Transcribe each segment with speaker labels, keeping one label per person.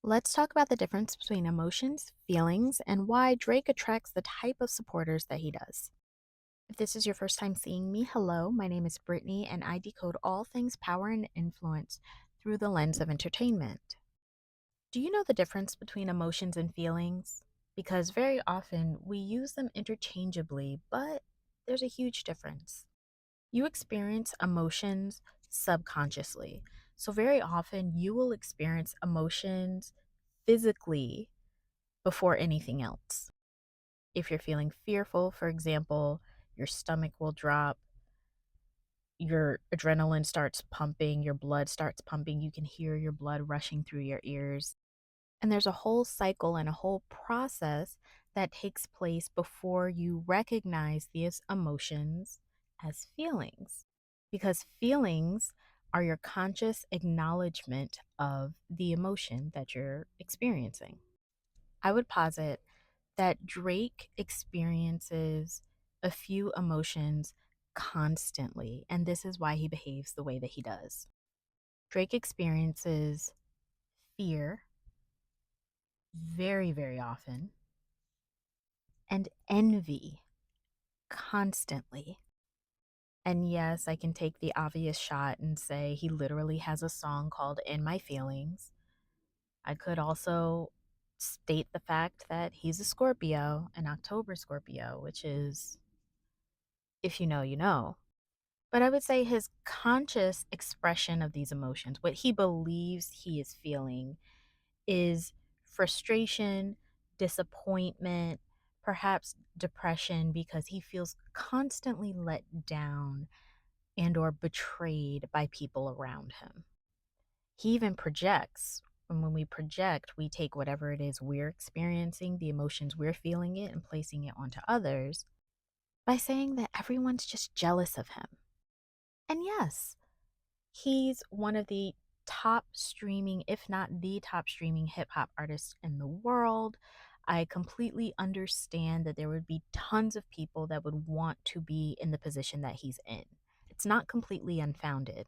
Speaker 1: Let's talk about the difference between emotions, feelings, and why Drake attracts the type of supporters that he does. If this is your first time seeing me, hello, my name is Brittany, and I decode all things power and influence through the lens of entertainment. Do you know the difference between emotions and feelings? Because very often we use them interchangeably, but there's a huge difference. You experience emotions subconsciously. So, very often you will experience emotions physically before anything else. If you're feeling fearful, for example, your stomach will drop, your adrenaline starts pumping, your blood starts pumping, you can hear your blood rushing through your ears. And there's a whole cycle and a whole process that takes place before you recognize these emotions as feelings. Because feelings are your conscious acknowledgement of the emotion that you're experiencing. I would posit that Drake experiences a few emotions constantly, and this is why he behaves the way that he does. Drake experiences fear very, very often and envy constantly. And yes, I can take the obvious shot and say he literally has a song called In My Feelings. I could also state the fact that he's a Scorpio, an October Scorpio, which is, if you know, you know. But I would say his conscious expression of these emotions, what he believes he is feeling, is frustration, disappointment, perhaps depression because he feels constantly let down and or betrayed by people around him. He even projects. And when we project, we take whatever it is we're experiencing, the emotions we're feeling it, and placing it onto others by saying that everyone's just jealous of him. And yes, he's one of the top streaming, if not the top streaming hip hop artists in the world. I completely understand that there would be tons of people that would want to be in the position that he's in. It's not completely unfounded.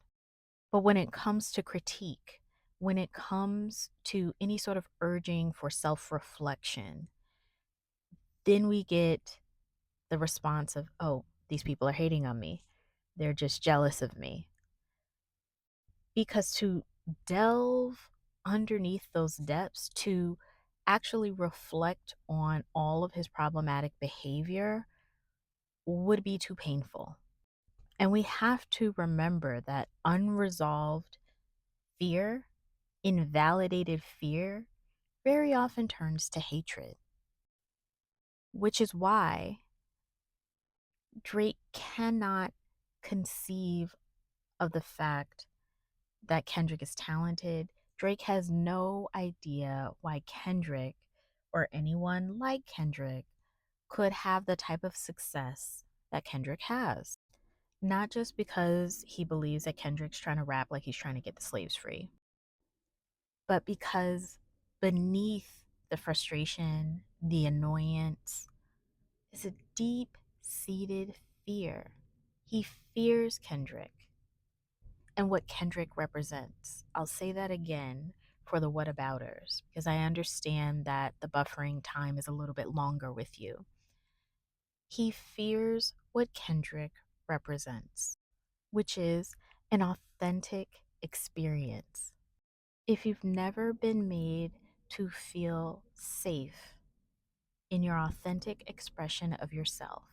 Speaker 1: But when it comes to critique, when it comes to any sort of urging for self reflection, then we get the response of, oh, these people are hating on me. They're just jealous of me. Because to delve underneath those depths, to actually reflect on all of his problematic behavior would be too painful. And we have to remember that unresolved fear, invalidated fear, very often turns to hatred, which is why Drake cannot conceive of the fact that Kendrick is talented. Drake has no idea why Kendrick or anyone like Kendrick could have the type of success that Kendrick has. Not just because he believes that Kendrick's trying to rap like he's trying to get the slaves free, but because beneath the frustration, the annoyance, is a deep seated fear. He fears Kendrick and what Kendrick represents. I'll say that again for the whatabouters because I understand that the buffering time is a little bit longer with you. He fears what Kendrick represents, which is an authentic experience. If you've never been made to feel safe in your authentic expression of yourself,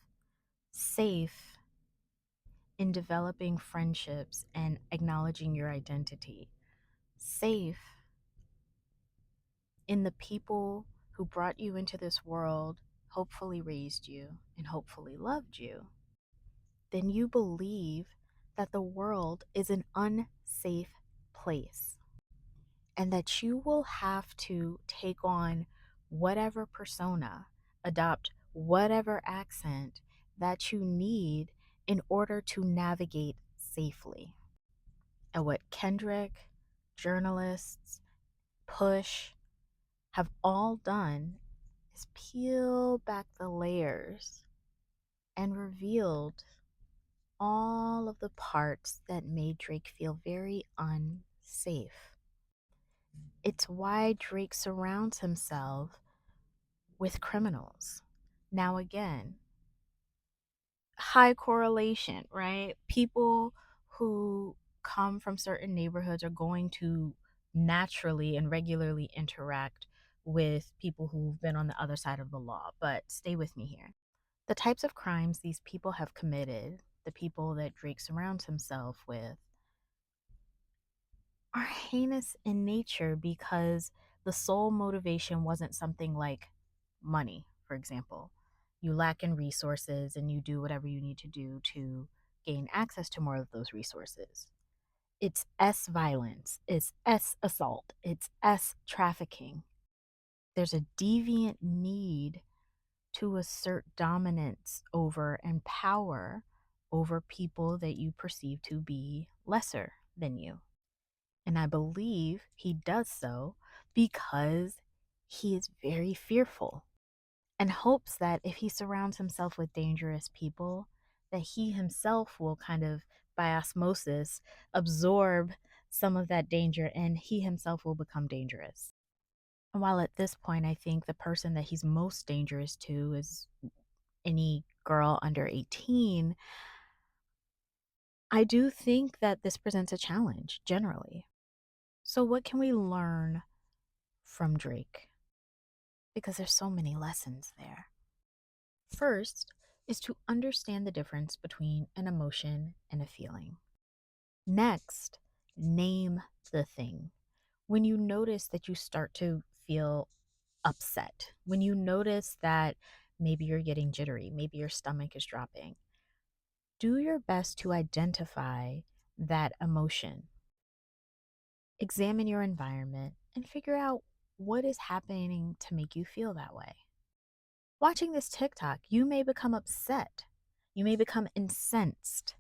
Speaker 1: safe in developing friendships and acknowledging your identity, safe in the people who brought you into this world, hopefully raised you, and hopefully loved you, then you believe that the world is an unsafe place and that you will have to take on whatever persona, adopt whatever accent that you need in order to navigate safely. And what Kendrick, journalists, Push have all done is peel back the layers and revealed all of the parts that made Drake feel very unsafe. It's why Drake surrounds himself with criminals. Now, again, high correlation, right? People who come from certain neighborhoods are going to naturally and regularly interact with people who've been on the other side of the law. But stay with me here. The types of crimes these people have committed, the people that Drake surrounds himself with, are heinous in nature because the sole motivation wasn't something like money, for example. You lack in resources and you do whatever you need to do to gain access to more of those resources. It's S violence, it's S assault, it's S trafficking. There's a deviant need to assert dominance over and power over people that you perceive to be lesser than you. And I believe he does so because he is very fearful and hopes that if he surrounds himself with dangerous people, that he himself will kind of, by osmosis, absorb some of that danger and he himself will become dangerous. And while at this point, I think the person that he's most dangerous to is any girl under 18, I do think that this presents a challenge generally. So, what can we learn from Drake? Because there's so many lessons there. First is to understand the difference between an emotion and a feeling. Next, name the thing. When you notice that you start to feel upset, when you notice that maybe you're getting jittery, maybe your stomach is dropping, do your best to identify that emotion. Examine your environment and figure out what is happening to make you feel that way. Watching this TikTok, you may become upset. You may become incensed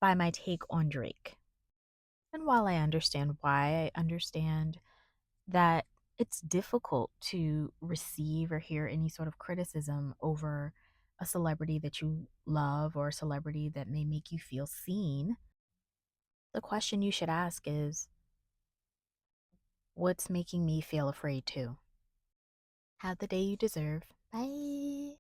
Speaker 1: by my take on Drake. And while I understand why, I understand that it's difficult to receive or hear any sort of criticism over a celebrity that you love or a celebrity that may make you feel seen. The question you should ask is, what's making me feel afraid too? Have the day you deserve. Bye.